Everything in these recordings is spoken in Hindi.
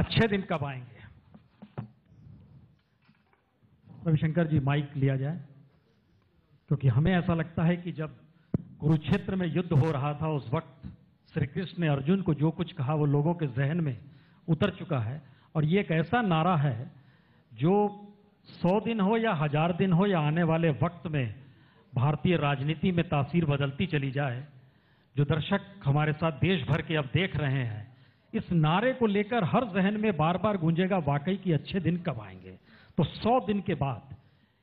अच्छे दिन कब आएंगे? रविशंकर जी, माइक लिया जाए, क्योंकि हमें ऐसा लगता है कि जब कुरुक्षेत्र में युद्ध हो रहा था उस वक्त श्री कृष्ण ने अर्जुन को जो कुछ कहा वो लोगों के जहन में उतर चुका है। और ये एक ऐसा नारा है जो 100 दिन हो या 1000 दिन हो या आने वाले वक्त में भारतीय राजनीति में तासीर बदलती चली जाए, जो दर्शक हमारे साथ देश भर के अब देख रहे हैं, इस नारे को लेकर हर जहन में बार बार गूंजेगा वाकई कि अच्छे दिन कब आएंगे। तो 100 दिन के बाद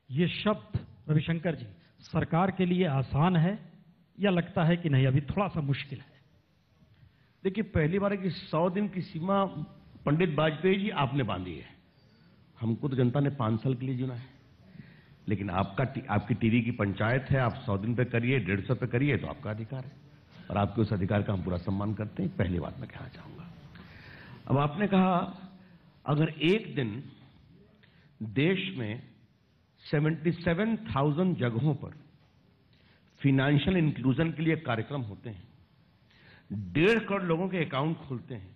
ये शब्द रविशंकर जी सरकार के लिए आसान है या लगता है कि नहीं अभी थोड़ा सा मुश्किल है? देखिए, पहली बार है कि 100 दिन की सीमा पंडित वाजपेयी जी आपने बांधी है। हमको तो जनता ने 5 साल के लिए चुना है, लेकिन आपकी टीवी की पंचायत है। आप 100 दिन पे करिए, 150 पे करिए, तो आपका अधिकार है और आपके उस अधिकार का हम पूरा सम्मान करते हैं। पहली बात मैं कहना चाहूंगा। अब आपने कहा अगर एक दिन देश में 77,000 जगहों पर फाइनेंशियल इंक्लूजन के लिए कार्यक्रम होते हैं, 1.5 करोड़ लोगों के अकाउंट खुलते हैं,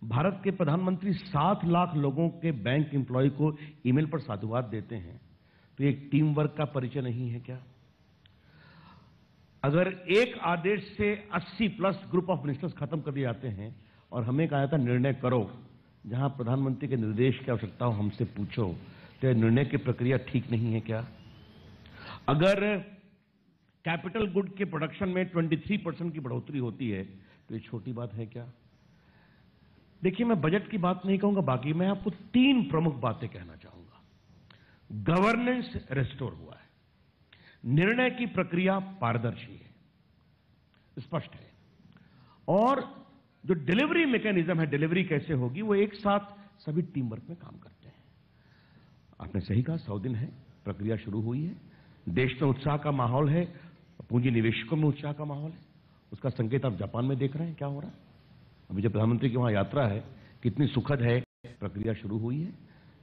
भारत के प्रधानमंत्री 7 लाख लोगों के बैंक एम्प्लॉय को ईमेल पर साधुवाद देते हैं, तो एक टीम वर्क का परिचय नहीं है क्या? अगर एक आदेश से 80+ ग्रुप ऑफ मिनिस्टर्स खत्म कर दिए जाते हैं और हमें कहा जाता निर्णय करो, जहां प्रधानमंत्री के निर्देश की आवश्यकता हो हमसे पूछो, तो निर्णय की प्रक्रिया ठीक नहीं है क्या? अगर कैपिटल गुड के प्रोडक्शन में 23% की बढ़ोतरी होती है, तो ये छोटी बात है क्या? देखिए, मैं बजट की बात नहीं कहूंगा, बाकी मैं आपको 3 प्रमुख बातें कहना चाहूंगा। गवर्नेंस रेस्टोर हुआ है, निर्णय की प्रक्रिया पारदर्शी है, स्पष्ट है, और जो डिलीवरी मैकेनिज्म है, डिलीवरी कैसे होगी, वो एक साथ सभी टीम वर्क में काम करते हैं। आपने सही कहा, 100 दिन है, प्रक्रिया शुरू हुई है, देश में उत्साह का माहौल है, पूंजी निवेशकों में उत्साह का माहौल है। उसका संकेत आप जापान में देख रहे हैं क्या हो रहा है। अभी जब प्रधानमंत्री की वहां यात्रा है, कितनी सुखद है, प्रक्रिया शुरू हुई है,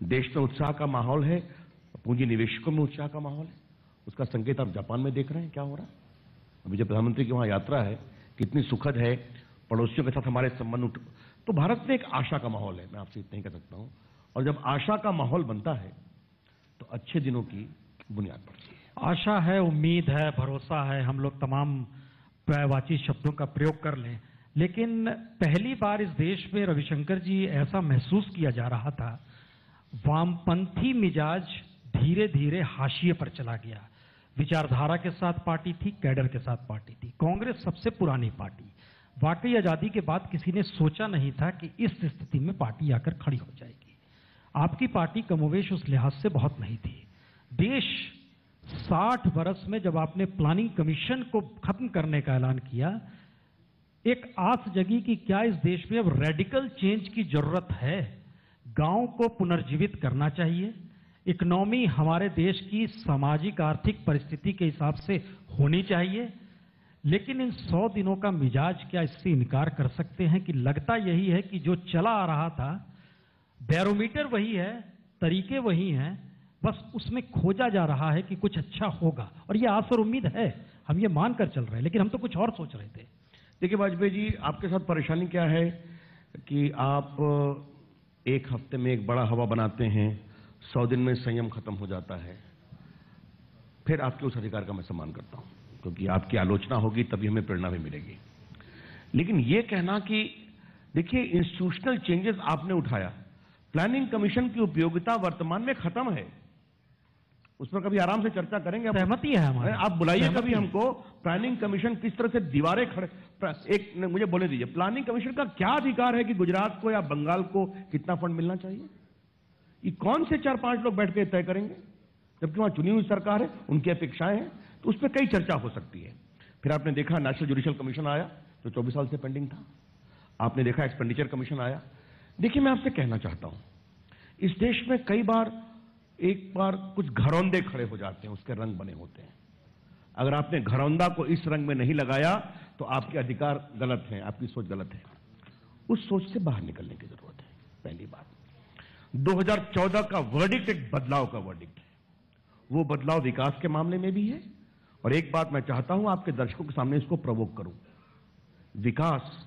देश में उत्साह का माहौल है, पूंजी निवेशकों में उत्साह का माहौल है। उसका संकेत आप जापान में देख रहे हैं क्या हो रहा है। अभी जब प्रधानमंत्री की वहां यात्रा है, कितनी सुखद है, पड़ोसियों के साथ हमारे संबंध, तो भारत में एक आशा का माहौल है, मैं आपसे इतना ही कह सकता हूं। और जब आशा का माहौल बनता है तो अच्छे दिनों की बुनियाद पड़ती है। आशा है, उम्मीद है, भरोसा है, हम लोग तमाम पर्यायवाची शब्दों का प्रयोग कर लें, लेकिन पहली बार इस देश में रविशंकर जी ऐसा महसूस किया जा रहा था, वामपंथी मिजाज धीरे धीरे हाशिए पर चला गया। विचारधारा के साथ पार्टी थी, कैडर के साथ पार्टी थी। कांग्रेस सबसे पुरानी पार्टी, वाकई आजादी के बाद किसी ने सोचा नहीं था कि इस स्थिति में पार्टी आकर खड़ी हो जाएगी। आपकी पार्टी कमोवेश उस लिहाज से बहुत नहीं थी। देश 60 बरस में जब आपने प्लानिंग कमीशन को खत्म करने का ऐलान किया, एक आस जगी कि क्या इस देश में अब रेडिकल चेंज की जरूरत है, गांव को पुनर्जीवित करना चाहिए, इकोनॉमी हमारे देश की सामाजिक आर्थिक परिस्थिति के हिसाब से होनी चाहिए। लेकिन इन 100 दिनों का मिजाज क्या इससे इनकार कर सकते हैं कि लगता यही है कि जो चला आ रहा था, बैरोमीटर वही है, तरीके वही हैं, बस उसमें खोजा जा रहा है कि कुछ अच्छा होगा, और ये आस और उम्मीद है, हम ये मानकर चल रहे हैं, लेकिन हम तो कुछ और सोच रहे थे। देखिए वाजपेयी जी, आपके साथ परेशानी क्या है कि आप एक हफ्ते में एक बड़ा हवा बनाते हैं, 100 दिन में संयम खत्म हो जाता है। फिर आपके उस अधिकार का मैं सम्मान करता हूं, क्योंकि आपकी आलोचना होगी तभी हमें प्रेरणा भी मिलेगी। लेकिन यह कहना कि देखिए इंस्टीट्यूशनल चेंजेस आपने उठाया, प्लानिंग कमीशन की उपयोगिता वर्तमान में खत्म है, उस पर कभी आराम से चर्चा करेंगे। सहमति है हमारी, आप बुलाइए कभी हमको। प्लानिंग कमीशन किस तरह से दीवारें खड़े, एक मुझे बोले दीजिए, प्लानिंग कमीशन का क्या अधिकार है कि गुजरात को या बंगाल को कितना फंड मिलना चाहिए? ये कौन से 4-5 लोग बैठ के तय करेंगे, जबकि वहां चुनी हुई सरकार है, उनकी अपेक्षाएं हैं, तो उस पर कई चर्चा हो सकती है। फिर आपने देखा नेशनल जुडिशियल कमीशन आया जो 24 साल से पेंडिंग था। आपने देखा एक्सपेंडिचर कमीशन आया। देखिए, मैं आपसे कहना चाहता हूं, इस देश में कई बार एक बार कुछ घरौंदे खड़े हो जाते हैं, उसके रंग बने होते हैं। अगर आपने घरौंदा को इस रंग में नहीं लगाया तो आपके अधिकार गलत हैं, आपकी सोच गलत है। उस सोच से बाहर निकलने की जरूरत है। पहली बात, 2014 का वर्डिक्ट एक बदलाव का वर्डिक्ट है, वो बदलाव विकास के मामले में भी है। और एक बात मैं चाहता हूं आपके दर्शकों के सामने इसको प्रवोक करूं, विकास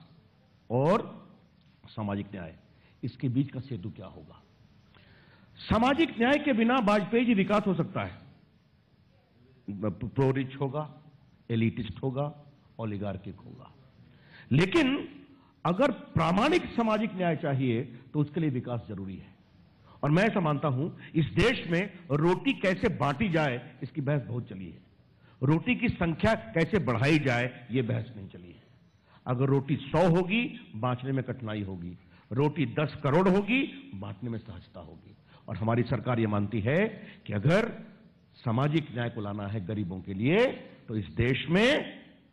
और सामाजिक न्याय, इसके बीच का सेतु क्या होगा? सामाजिक न्याय के बिना वाजपेयी जी विकास हो सकता है, प्रो रिच होगा, एलिटिस्ट होगा, ओलिगार्किक होगा, लेकिन अगर प्रामाणिक सामाजिक न्याय चाहिए तो उसके लिए विकास जरूरी है। और मैं ऐसा मानता हूं, इस देश में रोटी कैसे बांटी जाए इसकी बहस बहुत चली है, रोटी की संख्या कैसे बढ़ाई जाए यह बहस नहीं चली है। अगर रोटी 100 होगी बांटने में कठिनाई होगी, रोटी 10 करोड़ होगी बांटने में सहजता होगी। और हमारी सरकार यह मानती है कि अगर सामाजिक न्याय को लाना है गरीबों के लिए तो इस देश में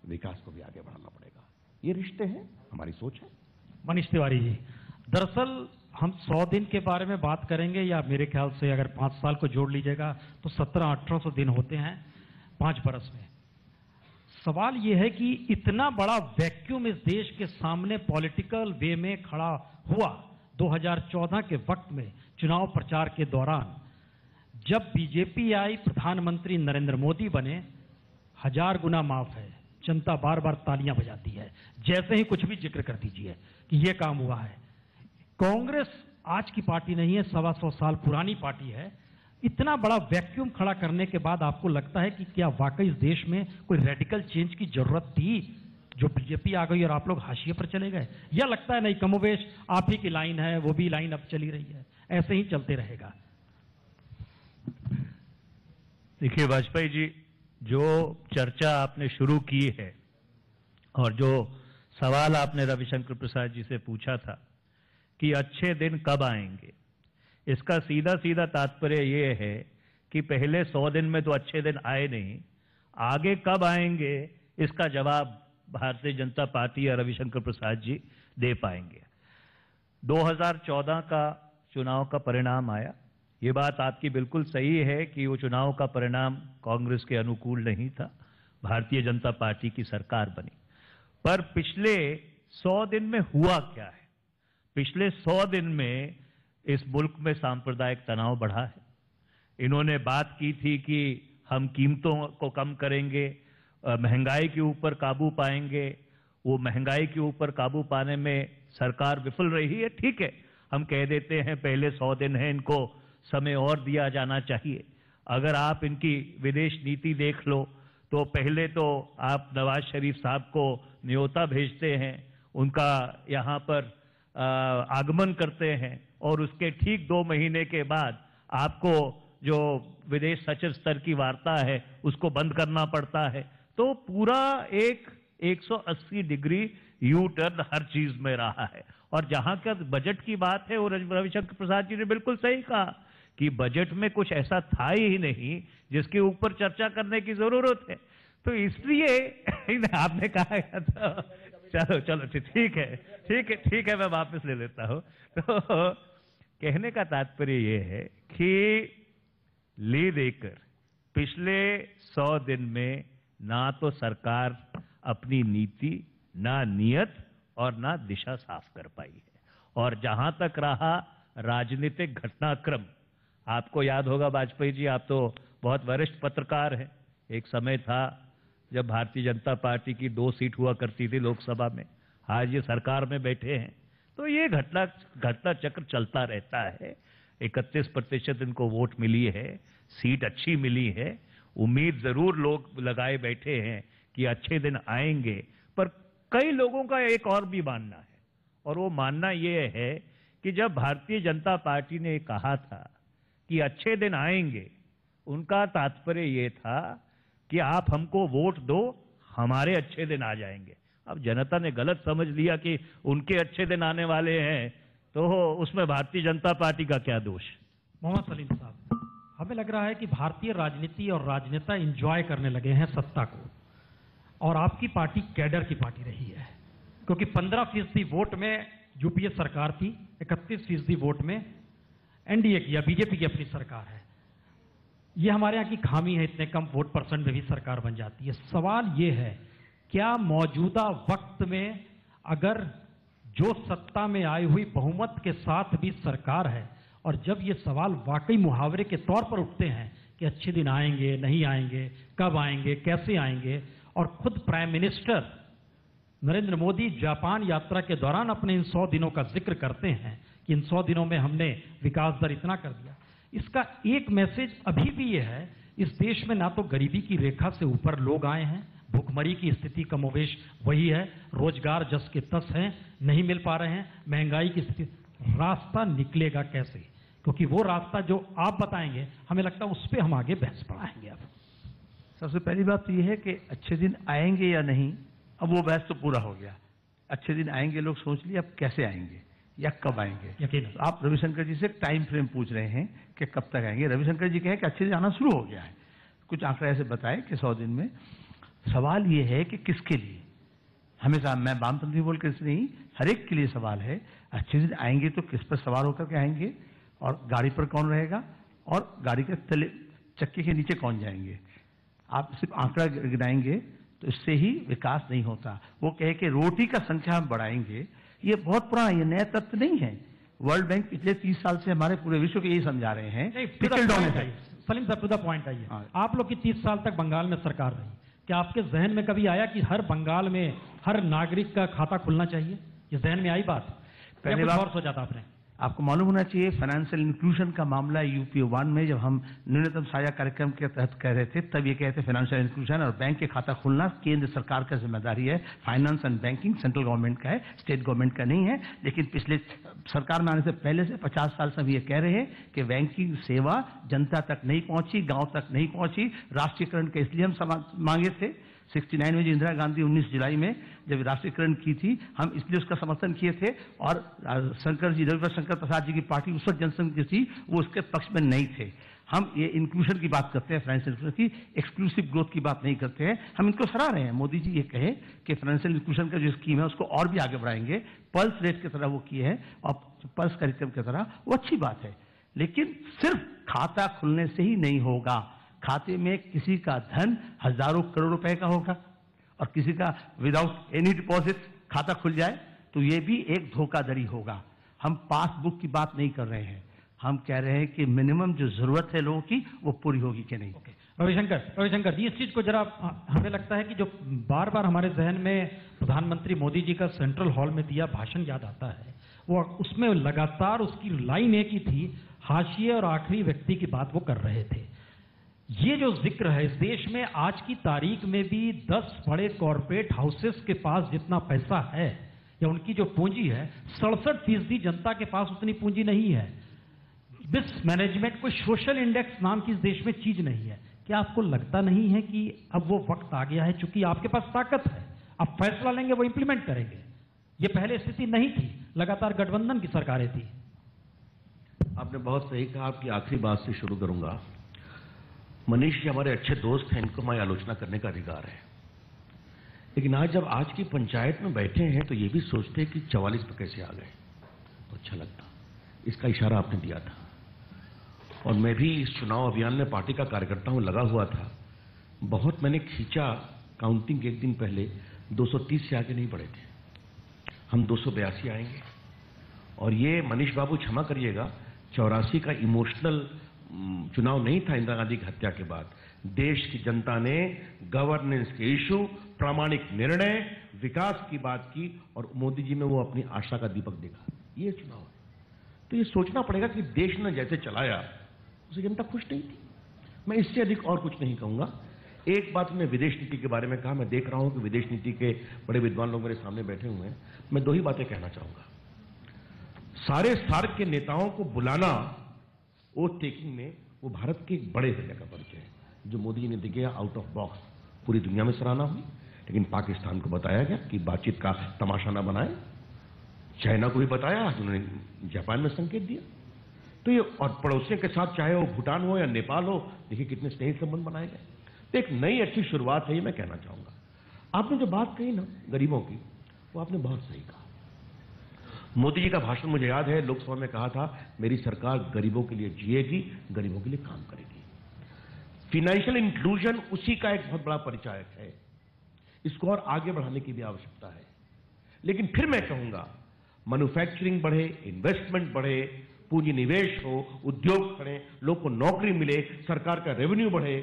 विकास को भी आगे बढ़ाना पड़ेगा। ये रिश्ते हैं, हमारी सोच है। मनीष तिवारी जी, दरअसल हम 100 दिन के बारे में बात करेंगे या मेरे ख्याल से अगर 5 साल को जोड़ लीजिएगा तो 1700-1800 दिन होते हैं 5 बरस में। सवाल यह है कि इतना बड़ा वैक्यूम इस देश के सामने पॉलिटिकल वे में खड़ा हुआ 2014 के वक्त में चुनाव प्रचार के दौरान, जब बीजेपी आई, प्रधानमंत्री नरेंद्र मोदी बने, 1000 गुना माफ है, जनता बार बार तालियां बजाती है जैसे ही कुछ भी जिक्र कर दीजिए कि यह काम हुआ है। कांग्रेस आज की पार्टी नहीं है, 125 साल पुरानी पार्टी है। इतना बड़ा वैक्यूम खड़ा करने के बाद आपको लगता है कि क्या वाकई इस देश में कोई रेडिकल चेंज की जरूरत थी, जो बीजेपी आ गई और आप लोग हाशिए पर चले गए? या लगता है नहीं, कमोवेश आप ही की लाइन है, वो भी लाइन अब चली रही है, ऐसे ही चलते रहेगा? देखिए वाजपेयी जी, जो चर्चा आपने शुरू की है और जो सवाल आपने रविशंकर प्रसाद जी से पूछा था कि अच्छे दिन कब आएंगे, इसका सीधा सीधा तात्पर्य ये है कि पहले 100 दिन में तो अच्छे दिन आए नहीं, आगे कब आएंगे इसका जवाब भारतीय जनता पार्टी या रविशंकर प्रसाद जी दे पाएंगे। 2014 का चुनाव का परिणाम आया, ये बात आपकी बिल्कुल सही है कि वो चुनाव का परिणाम कांग्रेस के अनुकूल नहीं था, भारतीय जनता पार्टी की सरकार बनी। पर पिछले 100 दिन में हुआ क्या है? पिछले 100 दिन में इस मुल्क में सांप्रदायिक तनाव बढ़ा है। इन्होंने बात की थी कि हम कीमतों को कम करेंगे, महंगाई के ऊपर काबू पाएंगे। वो महंगाई के ऊपर काबू पाने में सरकार विफल रही है। ठीक है, हम कह देते हैं पहले 100 दिन है, इनको समय और दिया जाना चाहिए। अगर आप इनकी विदेश नीति देख लो तो पहले तो आप नवाज शरीफ साहब को न्योता भेजते हैं, उनका यहाँ पर आगमन करते हैं और उसके ठीक 2 महीने के बाद आपको जो विदेश सचिव स्तर की वार्ता है उसको बंद करना पड़ता है। तो पूरा एक 180 डिग्री यू टर्न हर चीज में रहा है। और जहां का बजट की बात है, वो रविशंकर प्रसाद जी ने बिल्कुल सही कहा कि बजट में कुछ ऐसा था ही नहीं जिसके ऊपर चर्चा करने की जरूरत है। तो इसलिए आपने कहा था, चलो चलो ठीक है, मैं वापस ले लेता हूं। तो कहने का तात्पर्य यह है कि ले देकर पिछले 100 दिन में ना तो सरकार अपनी नीति, ना नियत और ना दिशा साफ कर पाई है। और जहां तक रहा राजनीतिक घटनाक्रम, आपको याद होगा वाजपेयी जी, आप तो बहुत वरिष्ठ पत्रकार हैं, एक समय था जब भारतीय जनता पार्टी की 2 सीट हुआ करती थी लोकसभा में, आज ये सरकार में बैठे हैं। तो ये घटना चक्र चलता रहता है। 31% इनको वोट मिली है, सीट अच्छी मिली है, उम्मीद जरूर लोग लगाए बैठे हैं कि अच्छे दिन आएंगे। पर कई लोगों का एक और भी मानना है, और वो मानना ये है कि जब भारतीय जनता पार्टी ने कहा था कि अच्छे दिन आएंगे, उनका तात्पर्य ये था कि आप हमको वोट दो, हमारे अच्छे दिन आ जाएंगे। अब जनता ने गलत समझ लिया कि उनके अच्छे दिन आने वाले हैं, तो उसमें भारतीय जनता पार्टी का क्या दोष? मोहम्मद सलीम साहब, हमें लग रहा है कि भारतीय राजनीति और राजनेता एंजॉय करने लगे हैं सत्ता को, और आपकी पार्टी कैडर की पार्टी रही है, क्योंकि 15% वोट में यूपीए सरकार थी, 31% वोट में एनडीए की या बीजेपी की अपनी सरकार है। यह हमारे यहाँ की खामी है, इतने कम वोट परसेंट में भी सरकार बन जाती है। सवाल यह है, क्या मौजूदा वक्त में अगर जो सत्ता में आई हुई बहुमत के साथ भी सरकार है, और जब ये सवाल वाकई मुहावरे के तौर पर उठते हैं कि अच्छे दिन आएंगे, नहीं आएंगे, कब आएंगे, कैसे आएंगे, और खुद prime minister Narendra Modi Japan यात्रा के दौरान अपने इन 100 दिनों का जिक्र करते हैं कि इन 100 दिनों में हमने विकास दर इतना कर दिया। इसका एक मैसेज अभी भी ये है, इस देश में ना तो गरीबी की रेखा से ऊपर लोग आए हैं, भुखमरी की स्थिति कमोवेश वही है, रोजगार जस के तस हैं, नहीं मिल पा रहे हैं, महंगाई की स्थिति। रास्ता निकलेगा कैसे? क्योंकि वो रास्ता जो आप बताएंगे, हमें लगता है उस पर हम आगे बहस बढ़ाएंगे। अब सबसे पहली बात तो यह है कि अच्छे दिन आएंगे या नहीं, अब वो बहस तो पूरा हो गया। अच्छे दिन आएंगे, लोग सोच लिए, अब कैसे आएंगे या कब आएंगे। यकीन आप रविशंकर जी से टाइम फ्रेम पूछ रहे हैं कि कब तक आएंगे। रविशंकर जी कहे कि अच्छे दिन आना शुरू हो गया है, कुछ आंकड़ा ऐसे बताए कि 100 दिन में। सवाल ये है कि किसके लिए। हमेशा मैं वामपंथी बोल के नहीं, हर एक के लिए सवाल है। अच्छे दिन आएंगे तो किस पर सवार होकर के आएंगे, और गाड़ी पर कौन रहेगा, और गाड़ी के तले चक्के के नीचे कौन जाएंगे। आप सिर्फ आंकड़ा गिनाएंगे तो इससे ही विकास नहीं होता। वो कहे कि रोटी का संख्या हम बढ़ाएंगे, ये बहुत पुराना, ये नया तथ्य नहीं है। वर्ल्ड बैंक पिछले 30 साल से हमारे पूरे विश्व के यही समझा रहे हैं। सलीम साहब, टू द पॉइंट आइए। आप लोग की 30 साल तक बंगाल में सरकार रही, क्या आपके जहन में कभी आया कि हर बंगाल में हर नागरिक का खाता खुलना चाहिए? ये जहन में आई बात? पहले बार और सोचा था आपने? आपको मालूम होना चाहिए, फाइनेंशियल इंक्लूजन का मामला यूपी 1 में जब हम न्यूनतम साझा कार्यक्रम के तहत कह रहे थे, तब ये कहते फाइनेंशियल इंक्लूजन और बैंक के खाता खुलना केंद्र सरकार का जिम्मेदारी है। Finance and banking central government का है, स्टेट गवर्नमेंट का नहीं है। लेकिन पिछले सरकार में आने से पहले से 50 साल से हम ये कह रहे हैं कि बैंकिंग सेवा जनता तक नहीं पहुंची, गांव तक नहीं पहुंची। राष्ट्रीयकरण का इसलिए हम मांगे थे 69 में, जो इंदिरा गांधी 19 जुलाई में जब राष्ट्रीयकरण की थी, हम इसलिए उसका समर्थन किए थे। और रविशंकर शंकर प्रसाद जी की पार्टी उस वक्त जनसंघ जो थी वो उसके पक्ष में नहीं थे। हम ये इंक्लूजन की बात करते हैं, फाइनेंशियल इंक्लूजन की, एक्सक्लूसिव ग्रोथ की बात नहीं करते हैं। हम इनको सराह रहे हैं। मोदी जी ये कहे कि फाइनेंशियल इंक्लूजन का जो स्कीम है उसको और भी आगे बढ़ाएंगे, पल्स रेट की तरह वो किए हैं और पल्स कार्यक्रम की तरह, वो अच्छी बात है। लेकिन सिर्फ खाता खुलने से ही नहीं होगा। खाते में किसी का धन हजारों करोड़ रुपए का होगा और किसी का विदाउट एनी डिपॉजिट खाता खुल जाए तो ये भी एक धोखाधड़ी होगा। हम पासबुक की बात नहीं कर रहे हैं, हम कह रहे हैं कि मिनिमम जो जरूरत है लोगों की वो पूरी होगी कि नहीं। रविशंकर जी, इस चीज को जरा, हमें लगता है कि जो बार बार हमारे जहन में प्रधानमंत्री मोदी जी का सेंट्रल हॉल में दिया भाषण याद आता है, वो उसमें लगातार उसकी लाइन एक ही थी, हाशिए और आखिरी व्यक्ति की बात वो कर रहे थे। ये जो जिक्र है, इस देश में आज की तारीख में भी 10 बड़े कॉरपोरेट हाउसेस के पास जितना पैसा है या उनकी जो पूंजी है, 67% जनता के पास उतनी पूंजी नहीं है। मिस मैनेजमेंट, कोई सोशल इंडेक्स नाम की इस देश में चीज नहीं है। क्या आपको लगता नहीं है कि अब वो वक्त आ गया है, चूंकि आपके पास ताकत है, आप फैसला लेंगे, वो इंप्लीमेंट करेंगे? ये पहले स्थिति नहीं थी, लगातार गठबंधन की सरकारें थी। आपने बहुत सही कहा। आपकी आखिरी बात से शुरू करूंगा। मनीष जी हमारे अच्छे दोस्त हैं, इनको हमारी आलोचना करने का अधिकार है। लेकिन आज जब आज की पंचायत में बैठे हैं तो ये भी सोचते हैं कि 44 पे कैसे आ गए, तो अच्छा लगता। इसका इशारा आपने दिया था। और मैं भी इस चुनाव अभियान में पार्टी का कार्यकर्ता हूं, लगा हुआ था। बहुत मैंने खींचा, काउंटिंग के एक दिन पहले 230 से आगे नहीं बढ़े थे। हम 282 आएंगे। और ये मनीष बाबू क्षमा करिएगा, 84 का इमोशनल चुनाव नहीं था। इंदिरा गांधी की हत्या के बाद देश की जनता ने गवर्नेंस के इशू, प्रामाणिक निर्णय, विकास की बात की और मोदी जी में वो अपनी आशा का दीपक देखा। ये चुनाव है। तो ये सोचना पड़ेगा कि देश ने जैसे चलाया उसे जनता खुश नहीं थी। मैं इससे अधिक और कुछ नहीं कहूंगा। एक बात मैं विदेश नीति के बारे में कहा, मैं देख रहा हूं कि विदेश नीति के बड़े विद्वान लोग मेरे सामने बैठे हुए हैं। मैं 2 ही बातें कहना चाहूंगा। सारे सार्क के नेताओं को बुलाना ओथ टेकिंग में, वो भारत के एक बड़े हृदय का परिचय है जो मोदी जी ने दिखाया आउट ऑफ बॉक्स। पूरी दुनिया में सराहना हुई, लेकिन पाकिस्तान को बताया गया कि बातचीत का तमाशा ना बनाए। चाइना को भी बताया, उन्होंने जापान में संकेत दिया। तो ये, और पड़ोसियों के साथ चाहे वो भूटान हो या नेपाल हो, देखिए कितने स्नेही संबंध बनाए गए। तो एक नई अच्छी शुरुआत है, ये मैं कहना चाहूंगा। आपने जो बात कही ना गरीबों की, वो आपने बहुत सही कहा। मोदी जी का भाषण मुझे याद है, लोकसभा में कहा था, मेरी सरकार गरीबों के लिए जिएगी, गरीबों के लिए काम करेगी। फाइनेंशियल इंक्लूजन उसी का एक बहुत बड़ा परिचायक है। इसको और आगे बढ़ाने की भी आवश्यकता है। लेकिन फिर मैं कहूंगा, मैन्युफैक्चरिंग बढ़े, इन्वेस्टमेंट बढ़े, पूंजी निवेश हो, उद्योग खड़े, लोग को नौकरी मिले, सरकार का रेवेन्यू बढ़े,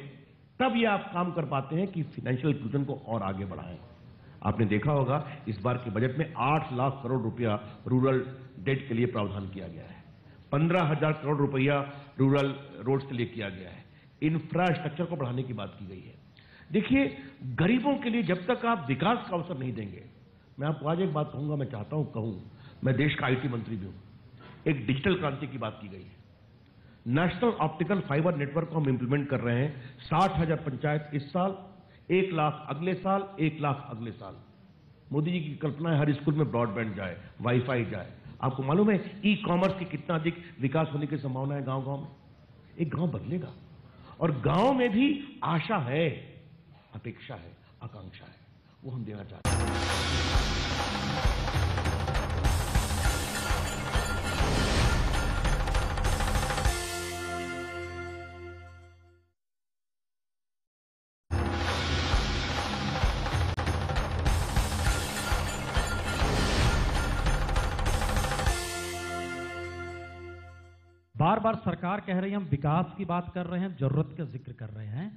तब ये आप काम कर पाते हैं कि फाइनेंशियल इंक्लूजन को और आगे बढ़ाएं। आपने देखा होगा इस बार के बजट में 8 लाख करोड़ रुपया रूरल डेट के लिए प्रावधान किया गया है, 15,000 करोड़ रुपया रूरल रोड्स के लिए किया गया है, इंफ्रास्ट्रक्चर को बढ़ाने की बात की गई है। देखिए, गरीबों के लिए जब तक आप विकास का अवसर नहीं देंगे, मैं आपको आज एक बात कहूंगा, मैं चाहता हूं कहूं, मैं देश का आईटी मंत्री भी हूं, एक डिजिटल क्रांति की बात की गई है। नेशनल ऑप्टिकल फाइबर नेटवर्क को हम इंप्लीमेंट कर रहे हैं। 60,000 पंचायत इस साल, 1 लाख अगले साल, 1 लाख अगले साल। मोदी जी की कल्पना है हर स्कूल में ब्रॉडबैंड जाए, वाईफाई जाए। आपको मालूम है ई कॉमर्स की कितना अधिक विकास होने की संभावना है गांव गांव में। एक गांव बदलेगा और गांव में भी आशा है, अपेक्षा है, आकांक्षा है, वो हम देना चाहते हैं। बार बार सरकार कह रही है हम विकास की बात कर रहे हैं, जरूरत का जिक्र कर रहे हैं।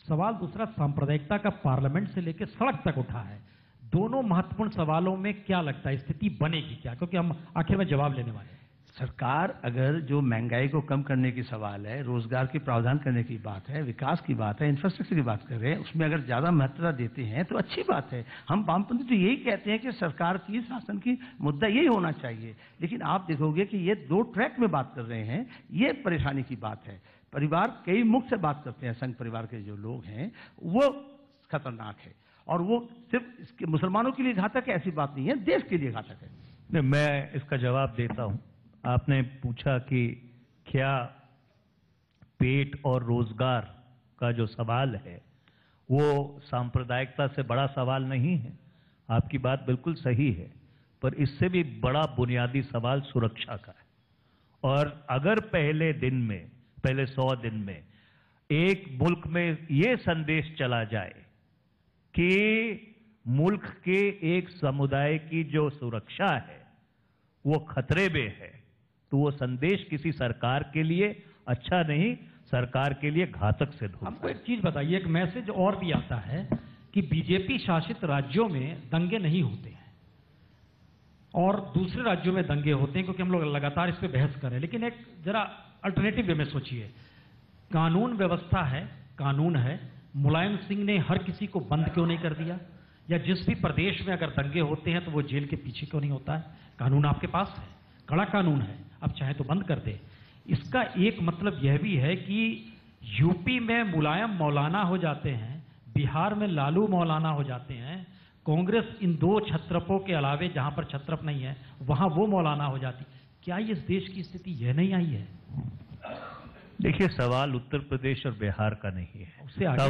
सवाल दूसरा सांप्रदायिकता का पार्लियामेंट से लेकर सड़क तक उठा है। दोनों महत्वपूर्ण सवालों में क्या लगता है स्थिति बनेगी क्या, क्योंकि हम आखिर में जवाब लेने वाले हैं। सरकार अगर जो महंगाई को कम करने की सवाल है, रोजगार की प्रावधान करने की बात है, विकास की बात है, इंफ्रास्ट्रक्चर की बात कर रहे हैं, उसमें अगर ज्यादा महत्वता देते हैं तो अच्छी बात है। हम वामपंथी तो यही कहते हैं कि सरकार की शासन की मुद्दा यही होना चाहिए। लेकिन आप देखोगे कि ये 2 ट्रैक में बात कर रहे हैं, ये परेशानी की बात है। परिवार कई मुख से बात करते हैं, संघ परिवार के जो लोग हैं वो खतरनाक है, और वो सिर्फ मुसलमानों के लिए घातक है ऐसी बात नहीं है, देश के लिए घातक है। मैं इसका जवाब देता हूं। आपने पूछा कि क्या पेट और रोजगार का जो सवाल है वो सांप्रदायिकता से बड़ा सवाल नहीं है। आपकी बात बिल्कुल सही है, पर इससे भी बड़ा बुनियादी सवाल सुरक्षा का है। और अगर पहले 100 दिन में एक मुल्क में ये संदेश चला जाए कि मुल्क के एक समुदाय की जो सुरक्षा है वो खतरे में है, तो वो संदेश किसी सरकार के लिए अच्छा नहीं, सरकार के लिए घातक सिद्ध होता है। हमको एक चीज बताइए, एक मैसेज और भी आता है कि बीजेपी शासित राज्यों में दंगे नहीं होते हैं और दूसरे राज्यों में दंगे होते हैं, क्योंकि हम लोग लगातार इस पे बहस कर रहे हैं। लेकिन एक जरा अल्टरनेटिव वे में सोचिए, कानून व्यवस्था है, कानून है, मुलायम सिंह ने हर किसी को बंद क्यों नहीं कर दिया? या जिस भी प्रदेश में अगर दंगे होते हैं तो वो जेल के पीछे क्यों नहीं होता है? कानून आपके पास है, कड़ा कानून है, अब चाहे तो बंद कर दे। इसका एक मतलब यह भी है कि यूपी में मुलायम मौलाना हो जाते हैं, बिहार में लालू मौलाना हो जाते हैं, कांग्रेस इन 2 छत्रपों के अलावे जहां पर छत्रप नहीं है वहां वो मौलाना हो जाती। क्या इस देश की स्थिति यह नहीं आई है? देखिए, सवाल उत्तर प्रदेश और बिहार का नहीं है, उससे आगे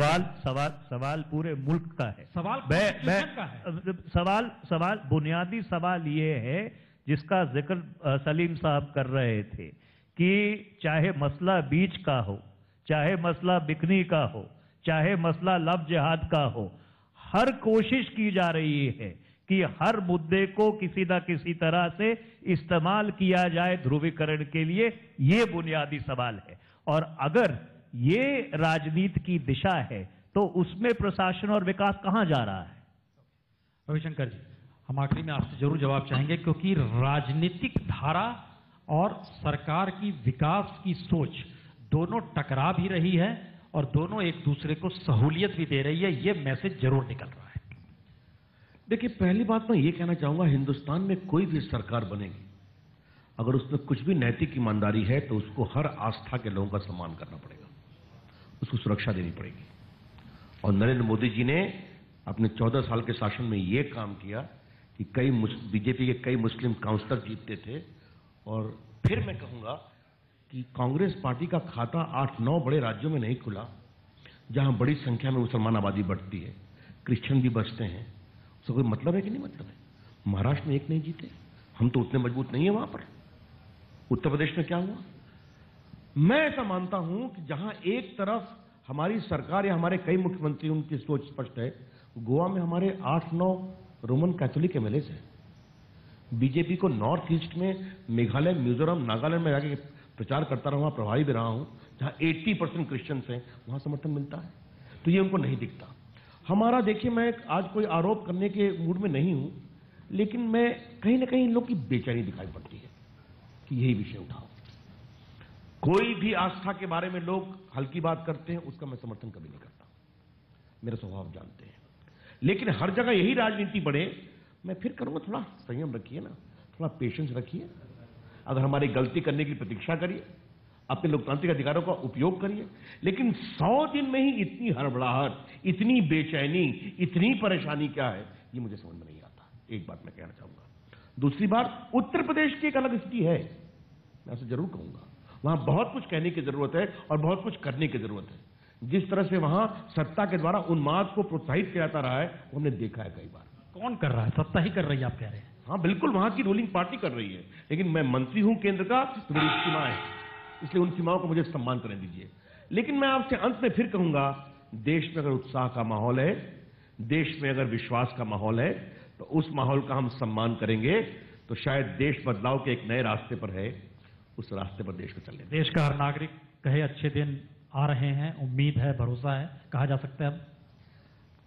सवाल पूरे मुल्क का है। सवाल सवाल बुनियादी सवाल ये है जिसका जिक्र सलीम साहब कर रहे थे कि चाहे मसला बीच का हो, चाहे मसला बिकनी का हो, चाहे मसला लव जिहाद का हो, हर कोशिश की जा रही है कि हर मुद्दे को किसी न किसी तरह से इस्तेमाल किया जाए ध्रुवीकरण के लिए। ये बुनियादी सवाल है, और अगर ये राजनीति की दिशा है तो उसमें प्रशासन और विकास कहां जा रहा है? रविशंकर जी, हम आखिरी में आपसे जरूर जवाब चाहेंगे, क्योंकि राजनीतिक धारा और सरकार की विकास की सोच दोनों टकरा भी रही है और दोनों एक दूसरे को सहूलियत भी दे रही है। ये मैसेज जरूर निकल रहा है। देखिए, पहली बात मैं ये कहना चाहूंगा, हिंदुस्तान में कोई भी सरकार बनेगी, अगर उसमें कुछ भी नैतिक ईमानदारी है तो उसको हर आस्था के लोगों का सम्मान करना पड़ेगा, उसको सुरक्षा देनी पड़ेगी। और नरेंद्र मोदी जी ने अपने 14 साल के शासन में ये काम किया कि बीजेपी के कई मुस्लिम काउंसलर जीतते थे। और फिर मैं कहूंगा कि कांग्रेस पार्टी का खाता 8-9 बड़े राज्यों में नहीं खुला, जहां बड़ी संख्या में मुसलमान आबादी बढ़ती है, क्रिश्चियन भी बसते हैं। उसका कोई मतलब है कि नहीं मतलब है? महाराष्ट्र में एक नहीं जीते, हम तो उतने मजबूत नहीं है वहां पर। उत्तर प्रदेश में क्या हुआ? मैं ऐसा मानता हूं कि जहां एक तरफ हमारी सरकार या हमारे कई मुख्यमंत्री, उनकी सोच स्पष्ट है, गोवा में हमारे 8-9 रोमन कैथोलिक एमएलएस हैं। बीजेपी को नॉर्थ ईस्ट में मेघालय, मिजोरम, नागालैंड में जाके प्रचार करता रहा, प्रभावी भी रहा हूं, जहां 80% क्रिश्चियंस हैं, वहां समर्थन मिलता है। तो ये उनको नहीं दिखता। हमारा देखिए, मैं आज कोई आरोप करने के मूड में नहीं हूं, लेकिन मैं कहीं ना कहीं इन लोग की बेचैनी दिखाई पड़ती है कि यही विषय उठाओ। कोई भी आस्था के बारे में लोग हल्की बात करते हैं, उसका मैं समर्थन कभी नहीं करता, मेरा स्वभाव जानते हैं। लेकिन हर जगह यही राजनीति बढ़े, मैं फिर करूंगा थोड़ा संयम रखिए ना, थोड़ा पेशेंस रखिए। अगर हमारी गलती करने की प्रतीक्षा करिए, अपने लोकतांत्रिक अधिकारों का उपयोग करिए, लेकिन 100 दिन में ही इतनी हड़बड़ाहट, इतनी बेचैनी, इतनी परेशानी क्या है, ये मुझे समझ में नहीं आता। एक बात मैं कहना चाहूंगा। दूसरी बात, उत्तर प्रदेश की एक अलग स्थिति है, मैं आपसे जरूर कहूंगा, वहां बहुत कुछ कहने की जरूरत है और बहुत कुछ करने की जरूरत है। जिस तरह से वहां सत्ता के द्वारा उन्माद को प्रोत्साहित किया जाता रहा है, वो हमने देखा है कई बार। कौन कर रहा है? सत्ता ही कर रही है, आप कह रहे हैं? हाँ बिल्कुल, वहां की रूलिंग पार्टी कर रही है, लेकिन मैं मंत्री हूं केंद्र का, तो मेरी सीमाएं हैं, इसलिए उन सीमाओं को मुझे सम्मान करने दीजिए। लेकिन मैं आपसे अंत में फिर कहूंगा, देश में अगर उत्साह का माहौल है, देश में अगर विश्वास का माहौल है, तो उस माहौल का हम सम्मान करेंगे, तो शायद देश बदलाव के एक नए रास्ते पर है, उस रास्ते पर देश को चलने दें। देश का हर नागरिक कहे अच्छे दिन आ रहे हैं, उम्मीद है, भरोसा है, कहा जा सकता है।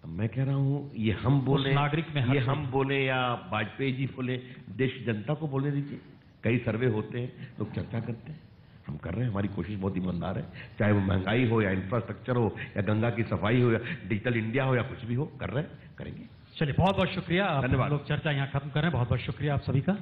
अब मैं कह रहा हूं, ये हम बोले, नागरिक में ये हम बोले या वाजपेयी जी बोले, देश जनता को बोलने दीजिए। कई सर्वे होते हैं, लोग चर्चा करते हैं, हम कर रहे हैं, हमारी कोशिश बहुत ईमानदार है, चाहे वो महंगाई हो या इंफ्रास्ट्रक्चर हो या गंगा की सफाई हो या डिजिटल इंडिया हो या कुछ भी हो, कर रहे हैं, करेंगे। चलिए, बहुत बहुत शुक्रिया। धन्यवाद। लोग चर्चा यहाँ खत्म कर रहे हैं। बहुत बहुत शुक्रिया आप सभी का।